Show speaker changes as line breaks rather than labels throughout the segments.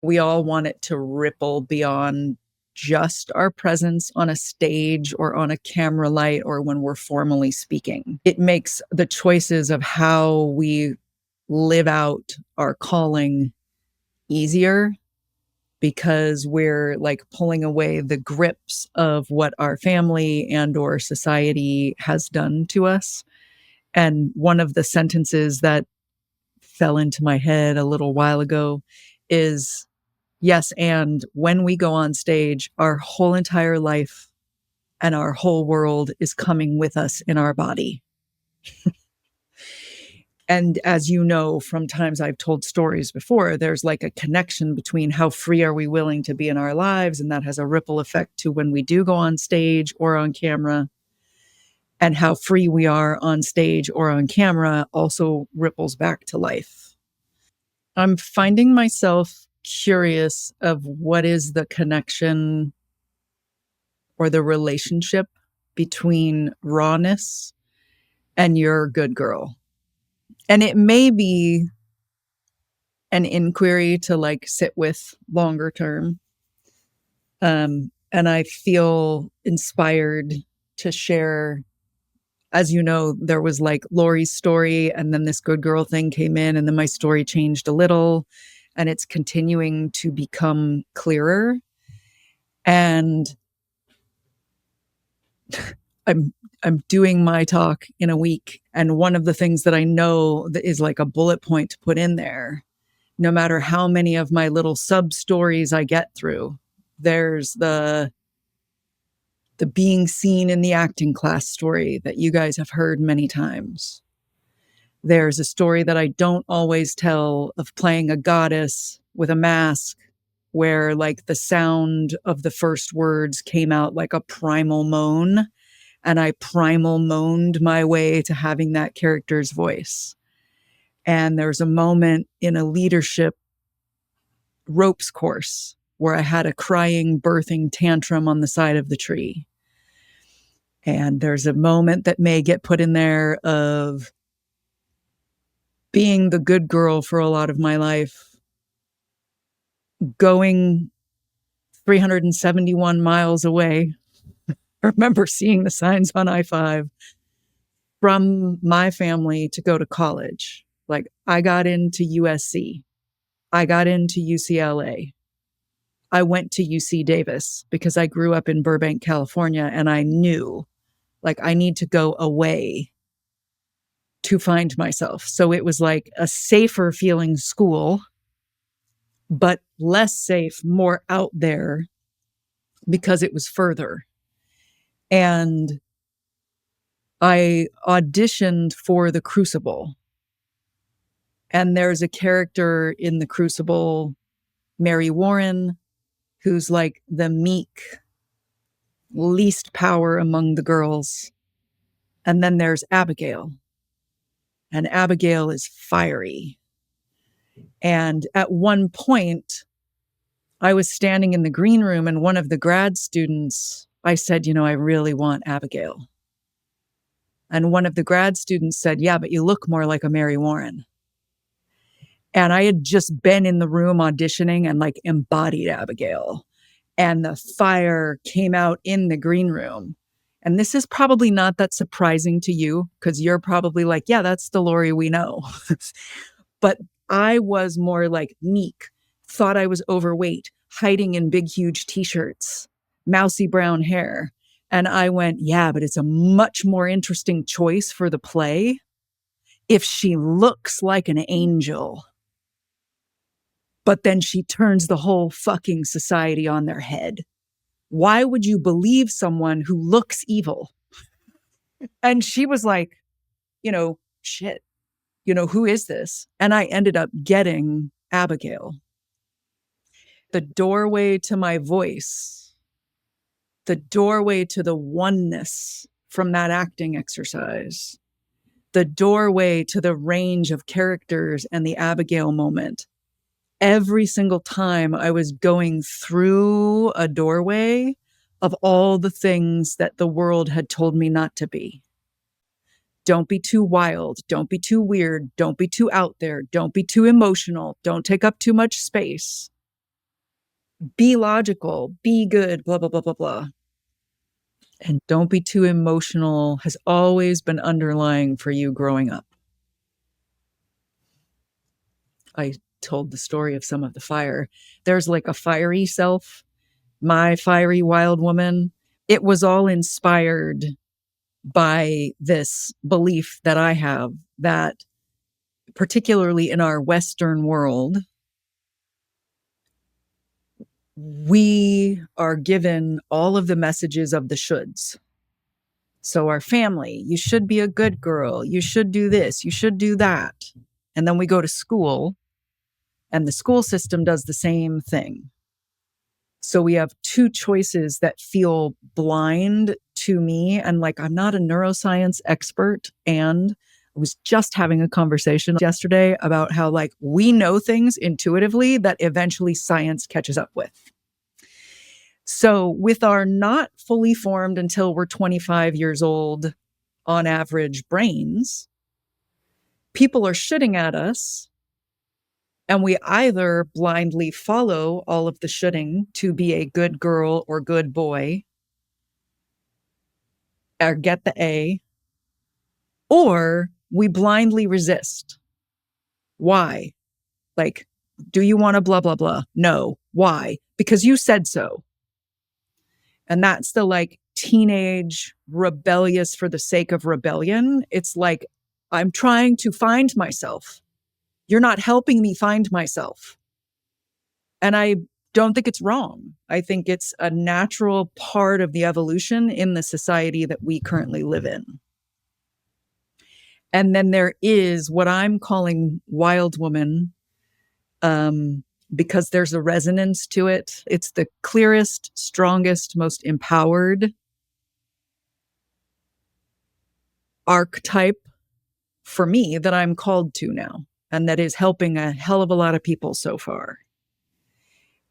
We all want it to ripple beyond just our presence on a stage or on a camera light or when we're formally speaking. It makes the choices of how we live out our calling easier because we're like pulling away the grips of what our family and or society has done to us. And one of the sentences that fell into my head a little while ago is, yes, and when we go on stage, our whole entire life and our whole world is coming with us in our body. And as you know, from times I've told stories before, there's like a connection between how free are we willing to be in our lives, and that has a ripple effect to when we do go on stage or on camera, and how free we are on stage or on camera also ripples back to life. I'm finding myself curious of what is the connection or the relationship between rawness and your good girl. And it may be an inquiry to like sit with longer term. And I feel inspired to share. As you know, there was like Lauri's story, and then this good girl thing came in, and then my story changed a little, and it's continuing to become clearer. And I'm I'm doing my talk in a week, and one of the things that I know that is like a bullet point to put in there, no matter how many of my little sub stories I get through, there's the being seen in the acting class story that you guys have heard many times. There's a story that I don't always tell of playing a goddess with a mask where like the sound of the first words came out like a primal moan, and I primal moaned my way to having that character's voice. And there's a moment in a leadership ropes course where I had a crying, birthing tantrum on the side of the tree. And there's a moment that may get put in there of being the good girl for a lot of my life, going 371 miles away. I remember seeing the signs on I-5 from my family to go to college. Like I got into USC. I got into UCLA. I went to UC Davis because I grew up in Burbank, California, and I knew like I need to go away to find myself. So it was like a safer feeling school, but less safe, more out there because it was further. And I auditioned for The Crucible. And there's a character in The Crucible, Mary Warren, who's like the meek, least power among the girls. And then there's Abigail. And Abigail is fiery. And at one point, I was standing in the green room, and one of the grad students, I said, you know, I really want Abigail. And one of the grad students said, yeah, but you look more like a Mary Warren. And I had just been in the room auditioning and like embodied Abigail. And the fire came out in the green room. And this is probably not that surprising to you because you're probably like, yeah, that's the Lauri we know. But I was more like meek, thought I was overweight, hiding in big, huge t-shirts, mousy brown hair. And I went, yeah, but it's a much more interesting choice for the play if she looks like an angel. But then she turns the whole fucking society on their head. Why would you believe someone who looks evil? And she was like, you know, shit, you know, who is this? And I ended up getting Abigail. The doorway to my voice, the doorway to the oneness from that acting exercise, the doorway to the range of characters and the Abigail moment. Every single time I was going through a doorway of all the things that the world had told me not to be. Don't be too wild. Don't be too weird. Don't be too out there. Don't be too emotional. Don't take up too much space. Be logical, be good, blah, blah, blah, blah, blah. And don't be too emotional has always been underlying for you growing up. I told the story of some of the fire. There's like a fiery self, my fiery wild woman. It was all inspired by this belief that I have that, particularly in our Western world, we are given all of the messages of the shoulds. So our family, you should be a good girl. You should do this. You should do that. And then we go to school and the school system does the same thing. So we have two choices that feel blind to me. And like, I'm not a neuroscience expert. And I was just having a conversation yesterday about how like we know things intuitively that eventually science catches up with. So with our not fully formed until we're 25 years old, on average brains, people are shitting at us. And we either blindly follow all of the shitting to be a good girl or good boy, or get the A, or we blindly resist. Why? Like, do you want to blah, blah, blah? No. Why? Because you said so. And that's the like teenage rebellious for the sake of rebellion. It's like, I'm trying to find myself. You're not helping me find myself. And I don't think it's wrong. I think it's a natural part of the evolution in the society that we currently live in. And then there is what I'm calling wild woman, because there's a resonance to it. It's the clearest, strongest, most empowered archetype for me that I'm called to now, and that is helping a hell of a lot of people so far.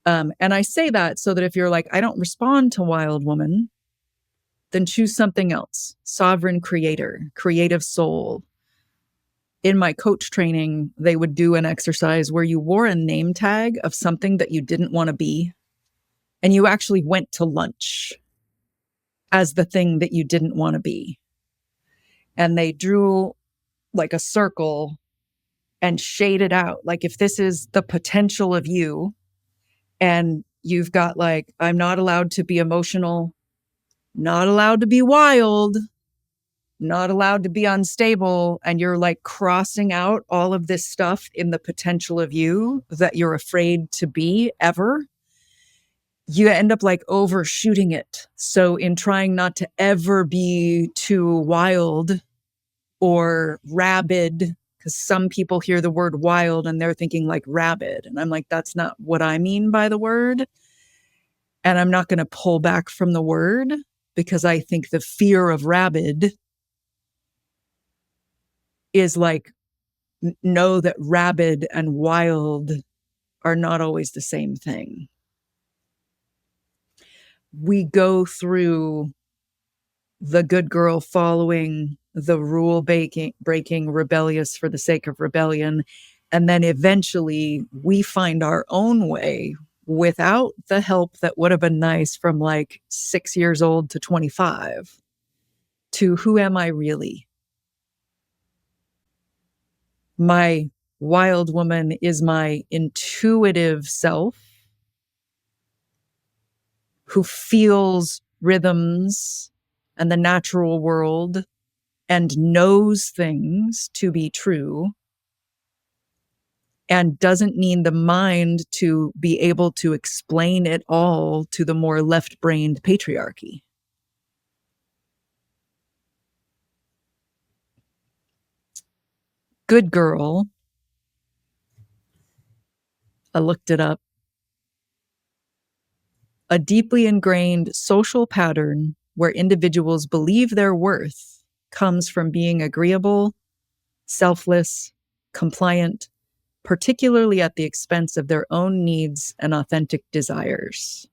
And I say that so that if you're like, I don't respond to wild woman, then choose something else. Sovereign creator, creative soul. In my coach training, they would do an exercise where you wore a name tag of something that you didn't want to be. And you actually went to lunch as the thing that you didn't want to be. And they drew like a circle and shaded out. Like if this is the potential of you, and you've got like, I'm not allowed to be emotional, not allowed to be wild, not allowed to be unstable, and you're like crossing out all of this stuff in the potential of you that you're afraid to be ever, you end up like overshooting it. So in trying not to ever be too wild or rabid, because some people hear the word wild and they're thinking like rabid. And I'm like, that's not what I mean by the word. And I'm not going to pull back from the word because I think the fear of rabid is like, know that rabid and wild are not always the same thing. We go through the good girl following, the rule breaking, rebellious for the sake of rebellion. And then eventually we find our own way without the help that would have been nice from like 6 years old to 25 to who am I really? My wild woman is my intuitive self who feels rhythms and the natural world and knows things to be true and doesn't need the mind to be able to explain it all to the more left-brained patriarchy. Good girl, I looked it up, a deeply ingrained social pattern where individuals believe their worth comes from being agreeable, selfless, compliant, particularly at the expense of their own needs and authentic desires.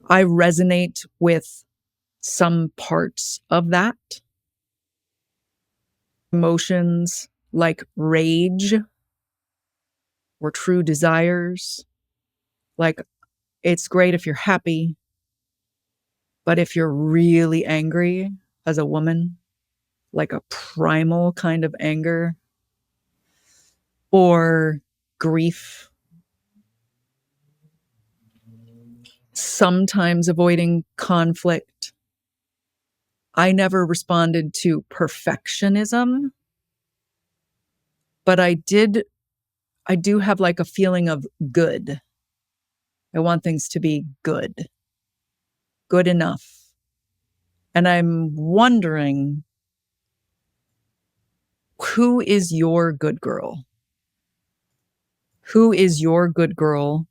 I resonate with some parts of that. Emotions like rage or true desires. Like, it's great if you're happy, but if you're really angry as a woman, like a primal kind of anger, or grief, sometimes avoiding conflict. I never responded to perfectionism, but I do have like a feeling of good. I want things to be good enough. And I'm wondering, who is your good girl? Who is your good girl?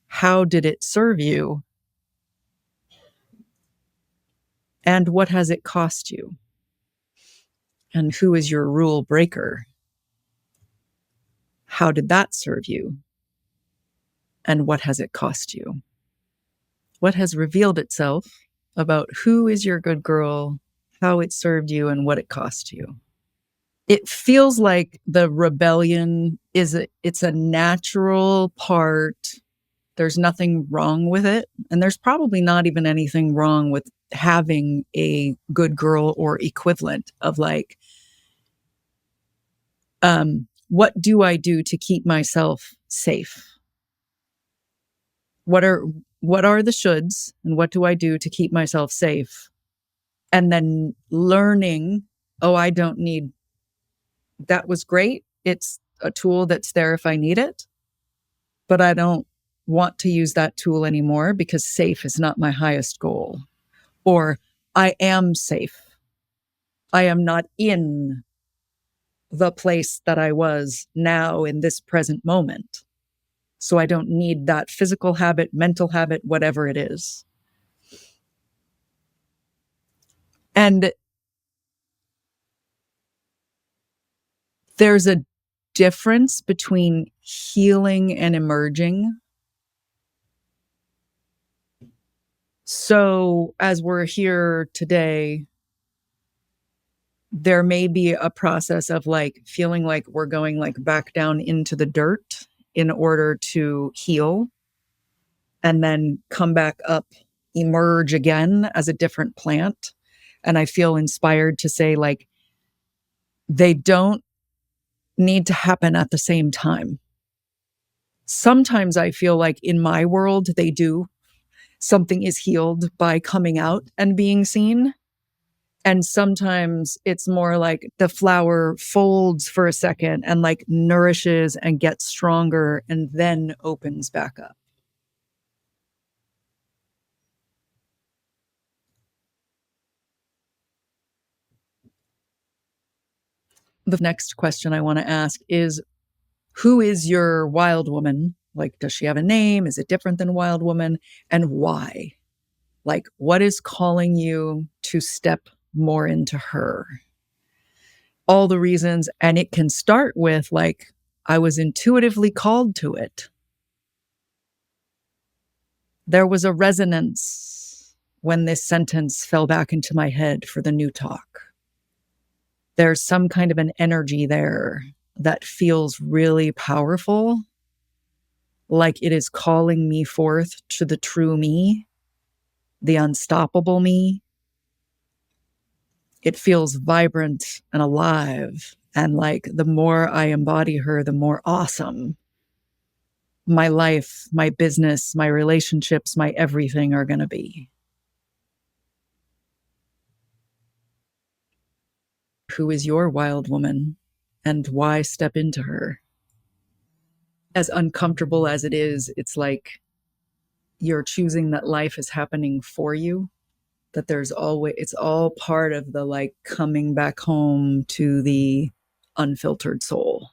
How did it serve you? And what has it cost you? And who is your rule breaker? How did that serve you? And what has it cost you? What has revealed itself about who is your good girl, how it served you, and what it cost you? It feels like the rebellion it's a natural part. There's nothing wrong with it. And there's probably not even anything wrong with having a good girl or equivalent of like, what do I do to keep myself safe? What are the shoulds and what do I do to keep myself safe? And then learning, oh, I don't need, that was great. It's a tool that's there if I need it, but I don't want to use that tool anymore because safe is not my highest goal. Or I am safe. I am not in the place that I was now in this present moment. So I don't need that physical habit, mental habit, whatever it is. And there's a difference between healing and emerging. So as we're here today, there may be a process of like feeling like we're going like back down into the dirt in order to heal and then come back up, emerge again as a different plant. And I feel inspired to say like, they don't need to happen at the same time. Sometimes I feel like in my world, they do. Something is healed by coming out and being seen. And sometimes it's more like the flower folds for a second and like nourishes and gets stronger and then opens back up. The next question I want to ask is, who is your wild woman? Like, does she have a name? Is it different than wild woman? And why? Like, what is calling you to step more into her? All the reasons. And it can start with like, I was intuitively called to it. There was a resonance when this sentence fell back into my head for the new talk. There's some kind of an energy there that feels really powerful, like it is calling me forth to the true me, the unstoppable me. It feels vibrant and alive. And like the more I embody her, the more awesome my life, my business, my relationships, my everything are going to be. Who is your wild woman and why step into her? As uncomfortable as it is, it's like you're choosing that life is happening for you, that there's always, it's all part of the like coming back home to the unfiltered soul.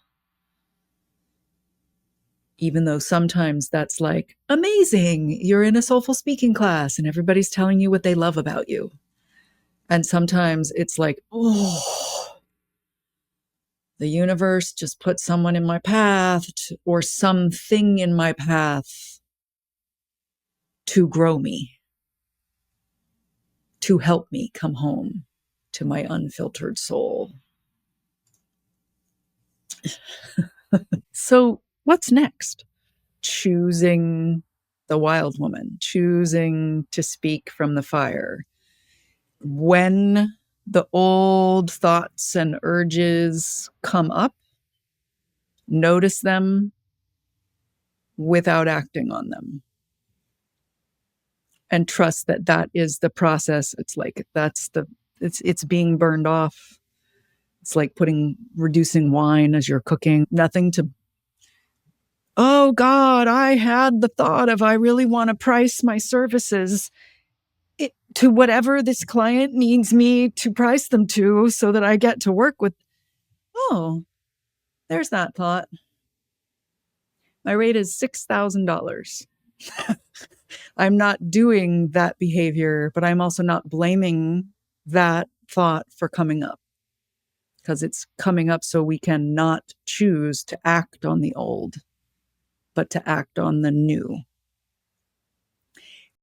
Even though sometimes that's like, amazing, you're in a soulful speaking class and everybody's telling you what they love about you. And sometimes it's like, oh, the universe just put someone in my path or something in my path to grow me, to help me come home to my unfiltered soul. So What's next? Choosing the wild woman, choosing to speak from the fire. When the old thoughts and urges come up, notice them without acting on them. And trust that that is the process. It's like it's being burned off. It's like reducing wine as you're cooking. Nothing to, oh God, I had the thought of I really want to price my services to whatever this client needs me to price them to so that I get to work with. Oh, there's that thought. My rate is $6,000. I'm not doing that behavior, but I'm also not blaming that thought for coming up, because it's coming up so we can not choose to act on the old, but to act on the new.